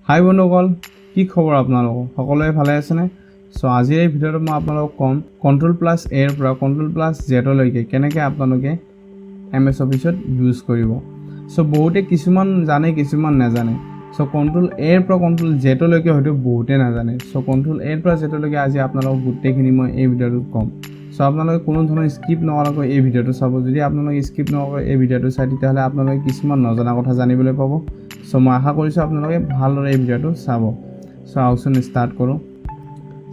হাই বন্ধুসকল, কি খবৰ আপোনালোকৰ? সকলোৱে ভালে আছেনে? আজিৰ এই ভিডিঅ'ত মই আপোনালোকক ক'ম Ctrl+A পৰা Ctrl+Z লৈকে কেনেকৈ আপোনালোকে MS অফিচত ইউজ কৰিব। বহুতে কিছুমান জানে কিছুমান নাজানে। Ctrl+A পৰা Ctrl+Z লৈকে হয়তো বহুতে নাজানে। Ctrl+A পৰা Z লৈকে আজি আপোনালোকক গোটেইখিনি মই এই ভিডিঅ'টোত ক'ম। আপোনালোকে কোনো ধৰণৰ স্কিপ নকৰাকৈ এই ভিডিঅ'টো চাব। যদি আপোনালোকে স্কিপ নকৰাকৈ এই ভিডিঅ'টো চাই তেতিয়াহ'লে আপোনালোকে কিছুমান নজনা কথা জানিবলৈ পাব। মই আশা কৰিছোঁ আপোনালোকে ভালদৰে এই ভিডিঅ'টো চাব। আহকচোন ষ্টাৰ্ট কৰোঁ।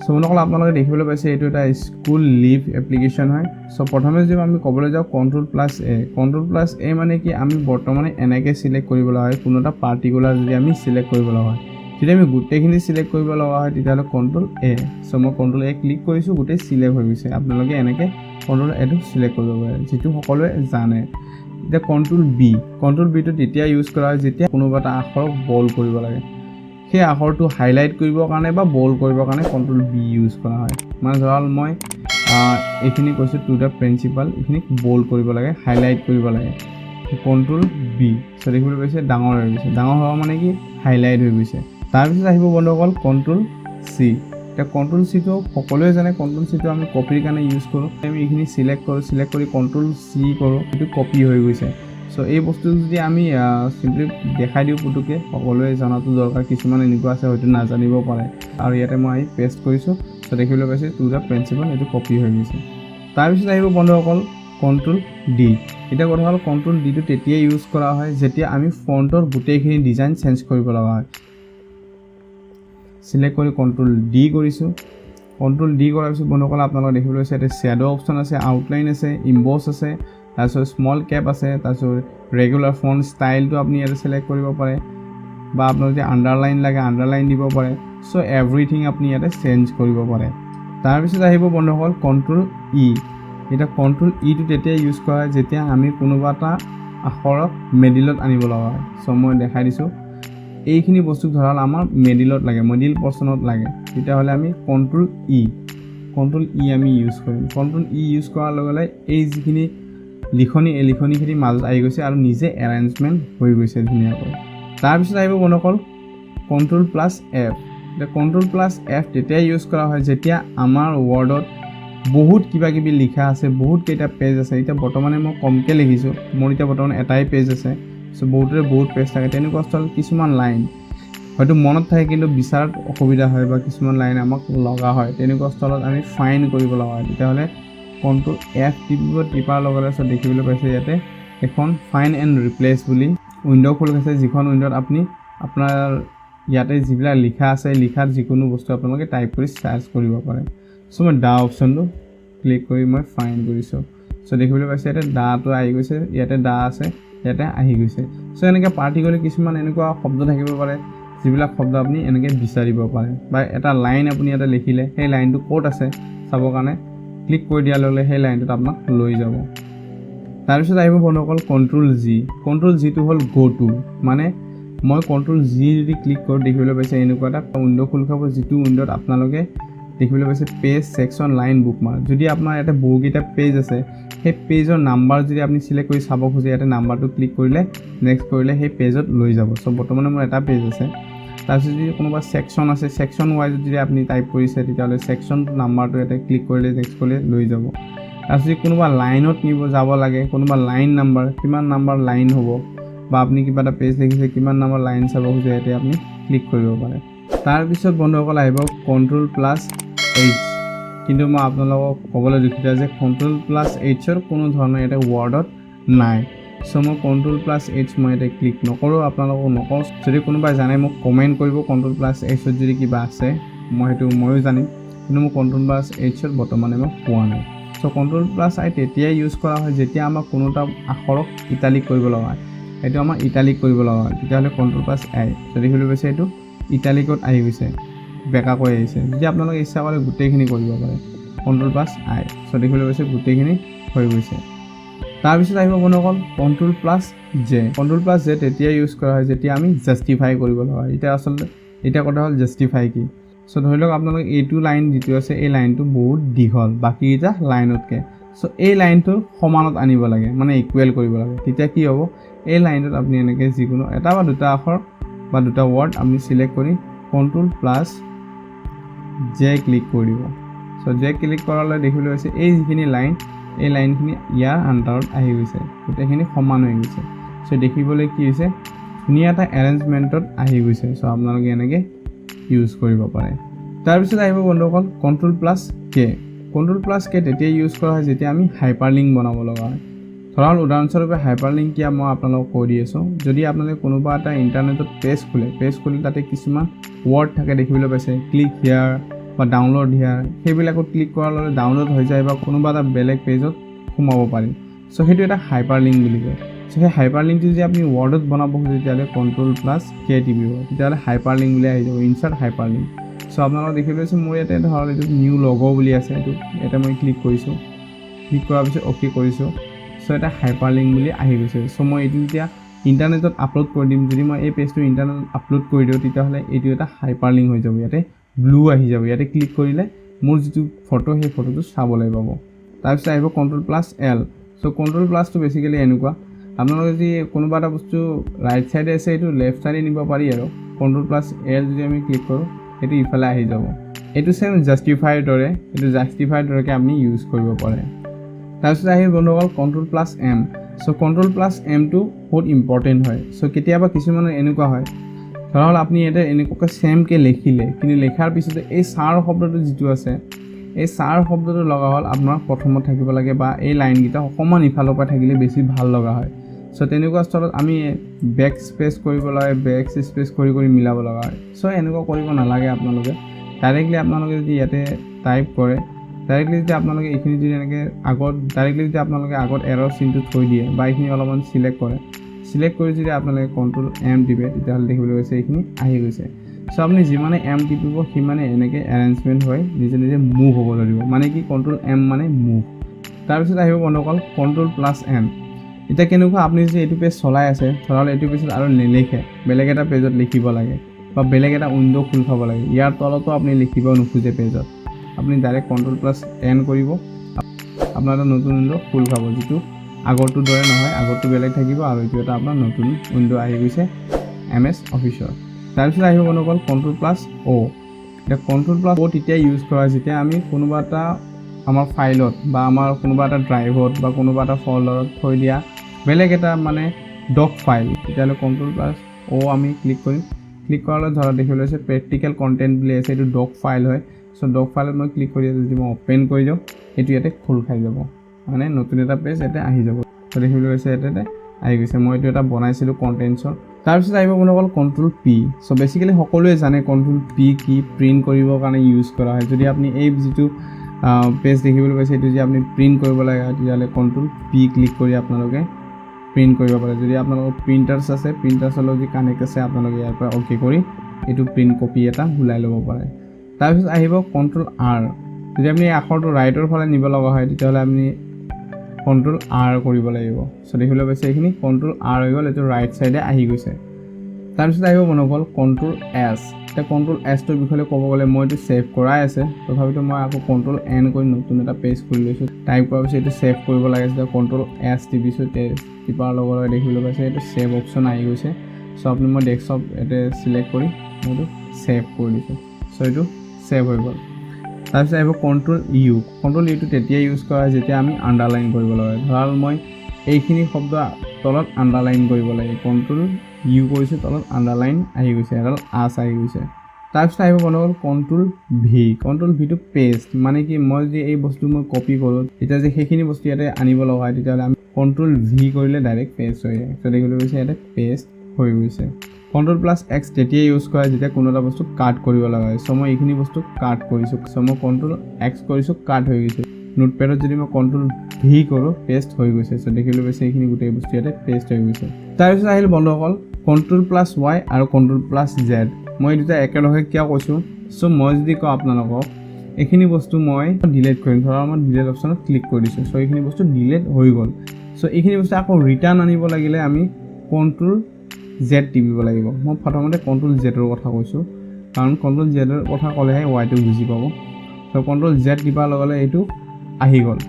বন্ধুসকল, আপোনালোকে দেখিবলৈ পাইছে এইটো এটা স্কুল লিভ এপ্লিকেশ্যন হয়। প্ৰথমে যদি আমি ক'বলৈ যাওঁ Ctrl+A। Ctrl+A মানে কি, আমি বৰ্তমানে এনেকৈ চিলেক্ট কৰিব লগা হয় কোনো এটা পাৰ্টিকুলাৰ যদি আমি চিলেক্ট কৰিব লগা হয়। যদি আমি গোটেইখিনি চিলেক্ট কৰিব লগা হয় তেতিয়াহ'লে Ctrl+A। মই Ctrl+A ক্লিক কৰিছোঁ, গোটেই চিলেক্ট হৈ গৈছে। আপোনালোকে এনেকৈ Ctrl+Aটো চিলেক্ট কৰিব পাৰে, যিটো সকলোৱে জানে। এতিয়া Ctrl+Bটো তেতিয়া ইউজ কৰা হয় যেতিয়া কোনোবা এটা আখৰক বল্ড কৰিব লাগে। সেই আখৰটো হাইলাইট কৰিবৰ কাৰণে বা বল্ড কৰিবৰ কাৰণে Ctrl+B ইউজ কৰা হয়। মানে ধৰা মই এইখিনি কৈছোঁ টু দ্য প্ৰিন্সিপাল, এইখিনিক বল্ড কৰিব লাগে, হাইলাইট কৰিব লাগে। Ctrl+B। দেখিবলৈ পাইছে ডাঙৰ হৈ গৈছে। ডাঙৰ হোৱা মানে কি, হাইলাইট হৈ গৈছে। তাৰপিছত আহিব বন্ধুসকল Ctrl+C। এতিয়া Ctrl+Cটো সকলোৱে জানে। Ctrl+Cটো আমি কপিৰ কাৰণে ইউজ কৰোঁ। আমি এইখিনি চিলেক্ট কৰি Ctrl+C কৰোঁ, এইটো কপি হৈ গৈছে। এই বস্তুটো যদি আমি চিম্পলি দেখাই দিওঁ পুতুকে, সকলোৱে জনাটো দৰকাৰ। কিছুমান এনেকুৱা আছে হয়তো নাজানিব পাৰে। আৰু ইয়াতে মই পেষ্ট কৰিছোঁ। দেখিবলৈ পাইছে টু দ্য প্ৰিন্সিপাল, এইটো কপি হৈ গৈছে। তাৰপিছত আহিব বন্ধুসকল Ctrl+D। এতিয়া কথা হ'ল Ctrl+Dটো তেতিয়াই ইউজ কৰা হয় যেতিয়া আমি ফণ্টৰ গোটেইখিনি ডিজাইন চেঞ্জ কৰিব লগা হয়। চিলেক্ট কৰি Ctrl+D কৰিছোঁ। Ctrl+D কৰাৰ পিছত বন্ধুসকল আপোনালোকে দেখিবলৈ পাইছে ইয়াতে শ্বেডো অপশ্যন আছে, আউটলাইন আছে, ইম্বছ আছে, তাৰপিছত স্মল কেপ আছে, তাৰপিছত ৰেগুলাৰ ফণ্ট ষ্টাইলটো আপুনি ইয়াতে চিলেক্ট কৰিব পাৰে, বা আপোনাৰ যদি আণ্ডাৰলাইন লাগে আণ্ডাৰলাইন দিব পাৰে। এভৰিথিং আপুনি ইয়াতে চেঞ্জ কৰিব পাৰে। তাৰপিছত আহিব বন্ধুসকল Ctrl+E। এতিয়া Ctrl+Eটো তেতিয়া ইউজ কৰা হয় যেতিয়া আমি কোনোবা এটা আখৰক মিডিলত আনিব লগা হয়। মই দেখাই দিছোঁ। এইখিনি বস্তু ধৰাল আমাৰ মিডিলত লাগে, মিডিল পৰ্চনত লাগে, তেতিয়াহ'লে আমি Ctrl+E আমি ইউজ কৰিম। Ctrl+E ইউজ কৰাৰ লগে লগে এই যিখিনি লিখনি, এই লিখনিখিনি মাজত আহি গৈছে আৰু নিজে এৰেঞ্জমেণ্ট হৈ গৈছে ধুনীয়াকৈ। তাৰপিছত আহিব বন্ধুসকল Ctrl+F। এতিয়া Ctrl+F তেতিয়া ইউজ কৰা হয় যেতিয়া আমাৰ ৱৰ্ডত বহুত কিবা কিবি লিখা আছে, বহুত কেইটা পেজ আছে। এতিয়া বৰ্তমানে মই কমকৈ লিখিছোঁ, মোৰ এতিয়া বৰ্তমান এটাই পেজ আছে। বহুতৰে বহুত পেজ থাকে। তেনেকুৱা স্থলত কিছুমান লাইন হয়তো মনত থাকে কিন্তু বিচাৰত অসুবিধা হয়, বা কিছুমান লাইন আমাক লগা হয়। তেনেকুৱা স্থলত আমি ফাইন কৰিব লগা হয়। তেতিয়াহ'লে Ctrl+F টিপাৰ লগে লগে দেখিবলৈ পাইছে ইয়াতে এখন ফাইন এণ্ড ৰিপ্লেচ বুলি উইণ্ড' খোল খাইছে, যিখন উইণ্ড'ত আপুনি আপোনাৰ ইয়াতে যিবিলাক লিখা আছে, লিখাত যিকোনো বস্তু আপোনালোকে টাইপ কৰি চাৰ্চ কৰিব পাৰে। মই দা অপশ্যনটো ক্লিক কৰি মই ফাইন কৰিছোঁ। দেখিবলৈ পাইছে ইয়াতে দাটো আহি গৈছে, ইয়াতে দা আছে, ইয়াতে আহি গৈছে। এনেকৈ পাৰ্টিকুলাৰ কিছুমান এনেকুৱা শব্দ থাকিব পাৰে যিবিলাক শব্দ আপুনি এনেকৈ বিচাৰিব পাৰে, বা এটা লাইন আপুনি ইয়াতে লিখিলে সেই লাইনটো ক'ত আছে চাবৰ কাৰণে ক্লিক কৰি দিয়াৰ লগে লগে সেই লাইনটোত আপোনাক লৈ যাব। তাৰপিছত আহিব বন্ধুসকল Ctrl+G। Ctrl+Gটো হ'ল গ' টু। মানে মই Ctrl+G যদি ক্লিক কৰোঁ দেখিবলৈ পাইছে এনেকুৱা এটা উইণ্ড' খোল খাব, যিটো উইণ্ড'ত আপোনালোকে দেখিবলৈ পাইছে পেজ, ছেকশ্যন, লাইন, বুকমাৰ্ক। যদি আপোনাৰ ইয়াতে বহুকেইটা পেজ আছে, সেই পেজৰ নাম্বাৰ যদি আপুনি চিলেক্ট কৰি চাব খোজে, ইয়াতে নাম্বাৰটো ক্লিক কৰিলে নেক্সট কৰিলে সেই পেজত লৈ যাব। বৰ্তমানে মোৰ এটা পেজ আছে। তাৰপিছত যদি কোনোবা ছেকশ্যন আছে, ছেকশ্যন ৱাইজত যদি আপুনি টাইপ কৰিছে তেতিয়াহ'লে ছেকশ্যনটো নাম্বাৰটো ইয়াতে ক্লিক কৰিলে নেক্সট কৰিলে লৈ যাব। তাৰপিছত যদি কোনোবা লাইনত যাব লাগে, কোনোবা লাইন নাম্বাৰ, কিমান নাম্বাৰ লাইন হ'ব, বা আপুনি কিবা এটা পেজ লিখিছে কিমান নাম্বাৰ লাইন চাব খোজে, ইয়াতে আপুনি ক্লিক কৰিব পাৰে। তাৰপিছত বন্ধুসকল আহিব Ctrl+H। কিন্তু মই আপোনালোকক ক'বলৈ দুখিত যে Ctrl+Hৰ কোনো ধৰণৰ ইয়াতে ৱৰ্ডত নাই। মই Ctrl+H মই ইয়াতে ক্লিক নকৰোঁ, আপোনালোকক নকওঁ। যদি কোনোবাই জানে মোক কমেণ্ট কৰিব Ctrl+Hত যদি কিবা আছে, মই সেইটো ময়ো জানিম। কিন্তু মোৰ Ctrl+Hত বৰ্তমানে মই পোৱা নাই। Ctrl+I তেতিয়াই ইউজ কৰা হয় যেতিয়া আমাক কোনো এটা আখৰক ইটালিক কৰিব লগা হয়। এইটো আমাৰ ইটালিক কৰিব লগা হয়, তেতিয়াহ'লে Ctrl+I। দেখিবলৈ পাইছে এইটো ইটালিকত আহি গৈছে, বেকাকৈ আহিছে। যদি আপোনালোকে ইচ্ছা কৰে গোটেইখিনি কৰিব পাৰে Ctrl+I। দেখিবলৈ পাইছে গোটেইখিনি হৈ গৈছে। তাৰপিছত আহিব বন্ধুসকল Ctrl+J। Ctrl+J তেতিয়া ইউজ কৰা হয় যেতিয়া আমি জাষ্টিফাই কৰিব লগা হয়। এতিয়া কথা হ'ল জাষ্টিফাই কি। ধৰি লওক আপোনালোকে এইটো লাইন যিটো আছে, এই লাইনটো বহুত দীঘল বাকীকেইটা লাইনতকৈ। এই লাইনটো সমানত আনিব লাগে, মানে ইকুৱেল কৰিব লাগে। তেতিয়া কি হ'ব, এই লাইনটোত আপুনি এনেকৈ যিকোনো এটা বা দুটা আখৰ বা দুটা ৱৰ্ড আপুনি সিলেক্ট কৰি কন্ট্ৰোল প্লাস জে ক্লিক কৰি দিব সো জে ক্লিক কৰালৈ দেখিবলৈ হৈছে এই যিখিনি লাইন এই লাইনখিনি ইয়াৰ আন্ডাৰত আহি গৈছে গোটেইখিনি সমান হৈ গৈছে সো দেখিবলৈ কি হৈছে ধুনীয়া এটা এৰেঞ্জমেন্টত আহি গৈছে সো আপোনালোকে এনেকৈ ইউজ কৰিব পাৰে তাৰ পিছত আহিব বন্ধুসকল কন্ট্ৰোল প্লাস কে কন্ট্ৰোল প্লাস কে তেতিয়া ইউজ কৰা হয় যেতিয়া আমি হাইপাৰলিংক বনাব লগা হয় ধৰক উদাহৰণস্বৰূপে হাইপাৰলিংক কি মই আপোনালোকক কৈ দি আছোঁ যদি আপোনালোকে কোনোবা এটা ইণ্টাৰনেটত পেজ খোলে তাতে কিছুমান ৱৰ্ড থাকে দেখিবলৈ পাইছে ক্লিক হিয়াৰ বা ডাউনলোড হিয়াৰ সেইবিলাকত ক্লিক কৰাৰ লগে ডাউনলোড হৈ যায় বা কোনোবা এটা বেলেগ পেজত সোমাব পাৰি সো সেইটো এটা হাইপাৰলিংক বুলি কয় সো সেই হাইপাৰলিংকটো যদি আপুনি ৱৰ্ডত বনাব খোজে তেতিয়াহ'লে কন্ট্ৰোল প্লাস কে টিপিব তেতিয়াহ'লে হাইপাৰলিংক বুলি আহি যাব ইনচাৰ্ট হাইপাৰলিংক সো আপোনালোকে দেখিবলৈ পাইছে মোৰ ইয়াতে ধৰক এইটো নিউ লগো বুলি আছে এইটো এটা মই ক্লিক কৰিছোঁ ক্লিক কৰাৰ পিছত অ'কে কৰিছোঁ সো এটা হাইপাৰলিংক বুলি আহি গৈছে সো মই এইটো এতিয়া ইণ্টাৰনেটত আপলোড কৰি দিম যদি মই এই পেজটো ইণ্টাৰনেটত আপলোড কৰি দিওঁ তেতিয়াহ'লে এইটো এটা হাইপাৰলিংক হৈ যাব ইয়াতে ব্লু আহি যাব ইয়াতে ক্লিক কৰিলে মোৰ যিটো ফটো সেই ফটোটো চাবলৈ পাব তাৰপিছত আহিব control plus L so control প্লাসটো বেসিক্যালি এনেকুৱা আপোনালোকে যদি কোনোবা এটা বস্তু ৰাইট সাইডে আছে এইটো লেফট সাইডে নিব পাৰি আৰু কন্ট্ৰোল প্লাস এল যদি আমি ক্লিক কৰোঁ এইটো ইফালে আহি যাব এইটো সেম জাস্টিফাইৰ দৰে এইটো জাস্টিফাইৰ দৰেকে আপুনি ইউজ কৰিব পাৰে তাৰপিছত আহিব বন্ধুসকল control plus M so control plus এমটো বহুত ইম্পৰ্টেণ্ট হয় সো কেতিয়াবা কিছুমানৰ এনেকুৱা হয় ধৰক আপুনি এটা এনেকুৱাকৈ সেমকৈ লিখিলে কিন্তু লেখাৰ পিছতে এই সাৰ শব্দটো যিটো আছে এই সাৰ শব্দটো লগা হ'ল আপোনাৰ প্ৰথমত থাকিব লাগে বা এই লাইনকেইটা অকণমান ইফালৰ পৰা থাকিলে বেছি ভাল লগা হয় সো তেনেকুৱা স্থলত আমি বেক স্পেচ কৰিব লাগে বেক স্পেচ কৰি মিলাব লগা হয় সো এনেকুৱা কৰিব নালাগে আপোনালোকে ডাইৰেক্টলি আপোনালোকে যদি ইয়াতে টাইপ কৰে ডাইৰেক্টলি যদি আপোনালোকে এইখিনি যদি এনেকৈ ডাইৰেক্টলি যদি আপোনালোকে আগত এৰৰ চিনটো থৈ দিয়ে বা এইখিনি অলপমান সিলেক্ট কৰে সিলেক্ট কৰি যদি আপোনালোকে কন্ট্ৰোল এম টিপে তেতিয়াহ'লে দেখিবলৈ গৈছে এইখিনি আহি গৈছে সো আপুনি যিমানে এম টিপিব সিমানে এনেকৈ এৰেঞ্জমেণ্ট হয় নিজে নিজে মুভ হ'ব লাগিব মানে কি কন্ট্ৰোল এম মানে মুভ তাৰপিছত আহিব বন্ধুসকল কন্ট্ৰোল প্লাস এম এতিয়া কেনেকুৱা আপুনি যদি এইটো পেজ চলাই আছে ধৰক এইটো পেজত আৰু নিলিখে বেলেগ এটা পেজত লিখিব লাগে বা বেলেগ এটা উইণ্ড' খোল খাব লাগে ইয়াৰ তলতো আপুনি লিখিব নোখোজে পেজত আপুনি ডাইৰেক্ট কন্ট্ৰোল প্লাস এন কৰিব আপোনাৰ এটা নতুন উইণ্ড' খোল খাব যিটো আগৰটোৰ দৰে নহয় আগৰটো বেলেগ থাকিব আৰু এইটো এটা আপোনাৰ নতুন উইণ্ড' আহি গৈছে MS অফিচৰ তাৰপিছত আহিব বন্ধুসকল কন্ট্ৰোল প্লাস অ এতিয়া কন্ট্ৰোল প্লাস অ তেতিয়া ইউজ কৰা হয় যেতিয়া আমি কোনোবা এটা আমাৰ ফাইলত বা আমাৰ কোনোবা এটা ড্ৰাইভত বা কোনোবা এটা ফল্ডাৰত থৈ দিয়া বেলেগ এটা মানে ডক ফাইল তেতিয়াহ'লে কন্ট্ৰোল প্লাস অ আমি ক্লিক কৰিম ক্লিক কৰালৈ ধৰা দেখিবলৈ আছে প্ৰেক্টিকেল কণ্টেণ্ট বুলি আছে এইটো ডক ফাইল হয় সো ডক ফাইলত মই ক্লিক কৰি যদি মই ওপেন কৰি দিওঁ এইটো ইয়াতে খোল খাই যাব মানে নতুন এটা পেজ ইয়াতে আহি যাব তো দেখিবলৈ গৈছে ইয়াতে আহি গৈছে মই এইটো এটা বনাইছিলোঁ কণ্টেণ্টছৰ তাৰপিছত আহিব বন্ধুসকল কন্ট্ৰোল পি সো বেসিক্যালি সকলোৱে জানে কন্ট্ৰোল পি কি প্ৰিণ্ট কৰিবৰ কাৰণে ইউজ কৰা হয় যদি আপুনি এই যিটো পেজ দেখিবলৈ পাইছে এইটো যদি আপুনি প্ৰিণ্ট কৰিব লাগে তেতিয়াহ'লে কন্ট্ৰোল পি ক্লিক কৰি আপোনালোকে প্ৰিণ্ট কৰিব পাৰে যদি আপোনালোকৰ প্ৰিণ্টাৰ্ছ আছে প্ৰিণ্টাৰ্ছৰ লগত যদি কানেক্ট আছে আপোনালোকে ইয়াৰ পৰা অ'কে কৰি এইটো প্ৰিণ্ট কপি এটা ওলাই ল'ব পাৰে তাৰপিছত আহিব কন্ট্ৰোল আৰ যদি আপুনি আখৰটো ৰাইটৰ ফালে নিব লগা হয় তেতিয়াহ'লে আপুনি কন্ট্ৰোল আৰ কৰিব লাগিব সো দেখিবলৈ পাইছে এইখিনি কন্ট্ৰোল আৰ হৈ গ'ল এইটো ৰাইট সাইডে আহি গৈছে তাৰপিছত আহিব বন্ধুসকল কন্ট্ৰোল এছ এতিয়া কন্ট্ৰোল এছটোৰ বিষয়ে ক'ব গ'লে মই এইটো ছেভ কৰাই আছে তথাপিতো মই আকৌ কন্ট্ৰোল এন কৰি নতুন এটা পেজ খুলি লৈছোঁ টাইপ কৰাৰ পিছত এইটো ছেভ কৰিব লাগে তেতিয়া কন্ট্ৰোল এছ টিপিছোঁ টিপাৰ লগত দেখিবলৈ পাইছে এইটো ছেভ অপশ্যন আহি গৈছে সো আপুনি মই ডেস্কটপ ইয়াতে চিলেক্ট কৰি মই এইটো ছেভ কৰি দিছোঁ সো এইটো ছেভ হৈ গ'ল তাৰপিছত আহিব কন্ট্ৰোল ইউটো তেতিয়া ইউজ কৰা হয় যেতিয়া আমি আণ্ডাৰলাইন কৰিব লাগে ধৰক মই এইখিনি শব্দ তলত আণ্ডাৰলাইন কৰিব লাগে কন্ট্ৰোল ইউ কৰিছোঁ তলত আণ্ডাৰলাইন আহি গৈছে এডাল আছ আহি গৈছে তাৰপিছত আহিব বন্ধুসকল কন্ট্ৰোল ভিটো পেষ্ট মানে কি মই যদি এই বস্তু মই কপি কৰোঁ তেতিয়া যে সেইখিনি বস্তু ইয়াতে আনিব লগা হয় তেতিয়াহ'লে আমি কন্ট্ৰোল ভি কৰিলে ডাইৰেক্ট পেষ্ট হৈ যায় তো দেখিবলৈ গৈছে ইয়াতে পেষ্ট হৈ গৈছে কন্ট্ৰোল প্লাস এক্স তেতিয়া ইউজ কৰা যেতিয়া কোনো এটা বস্তু কাট কৰিব লগা হয় সো মই এইখিনি বস্তু কাট কৰিছোঁ সো মই কন্ট্ৰোল এক্স কৰিছোঁ কাট হৈ গৈছে নোটপ্যাডত যদি মই কন্ট্ৰোল ভি কৰোঁ পেষ্ট হৈ গৈছে সো দেখিবলৈ পাইছে এইখিনি গোটেই বস্তু ইয়াতে পেষ্ট হৈ গৈছে তাৰপিছত আহিল বন্ধুসকল কন্ট্ৰোল প্লাস ৱাই আৰু কন্ট্ৰোল প্লাস জেড মই দুটা একেলগে কিয় কৈছোঁ সো মই যদি কওঁ আপোনালোকক এইখিনি বস্তু মই ডিলিট কৰিম ধৰা মই ডিলিট অপশ্যনত ক্লিক কৰি দিছোঁ সো এইখিনি বস্তু ডিলিট হৈ গ'ল সো এইখিনি বস্তু আকৌ ৰিটাৰ্ণ আনিব লাগিলে আমি কন্ট্ৰোল জেড টিপিব লাগিব মই প্ৰথমতে কন্ট্ৰোল জেডৰ কথা কৈছোঁ কাৰণ কন্ট্ৰোল জেডৰ কথা ক'লেহে ৱাইটো বুজি পাব সো কন্ট্ৰোল জেড টিপাৰ লগে লগে এইটো আহি গ'ল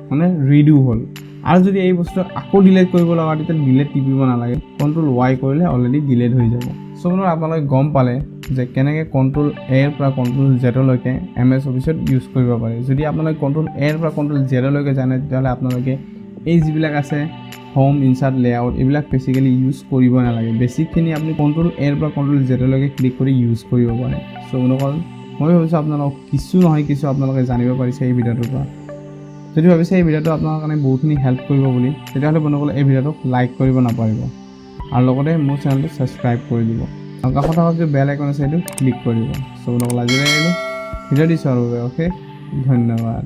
মানে ৰিডু হ'ল আৰু যদি এই বস্তু আকৌ ডিলিট কৰিব লগা তেতিয়া ডিলিট টিপিব নালাগে, কণ্ট্ৰল Y কৰিলে অলৰেডি ডিলিট হৈ যাব। চ' বন্ধুসকল আপোনালোকে গম পালে যে কেনেকৈ কণ্ট্ৰল A ৰ পৰা কণ্ট্ৰল Z লৈকে MS অফিচত ইউজ কৰিব পাৰে। যদি আপোনালোকে কণ্ট্ৰল A ৰ পৰা কণ্ট্ৰল Z লৈকে জানে তেতিয়াহ'লে আপোনালোকে এই যিবিলাক আছে হোম, ইনচাৰ্ট, লেআউট এইবিলাক বেছিকেলি ইউজ কৰিব নালাগে। বেছিকখিনি আপুনি কণ্ট্ৰল A ৰ পৰা কণ্ট্ৰল Z লৈকে ক্লিক কৰি ইউজ কৰিব পাৰে। চ' বন্ধুসকল মই ভাবিছোঁ আপোনালোকক কিছু নহয় কিছু আপোনালোকে জানিব পাৰিছে এই ভিডিঅ'টোৰ পৰা। যদি ভাবিছে এই ভিডিঅ'টো আপোনাৰ কাৰণে বহুতখিনি হেল্প কৰিব বুলি, তেতিয়াহ'লে বন্ধুসকল এই ভিডিঅ'টোক লাইক কৰিব নাপাহৰিব আৰু লগতে মোৰ চেনেলটো ছাবস্ক্ৰাইব কৰি দিব আৰু কাষত থকা যে বেল আইকন আছে সেইটো ক্লিক কৰি দিব। চ' বন্ধুসকল আজিলৈ আহিলোঁ ভিডিঅ' দিছোঁ আৰু অ'কে, ধন্যবাদ।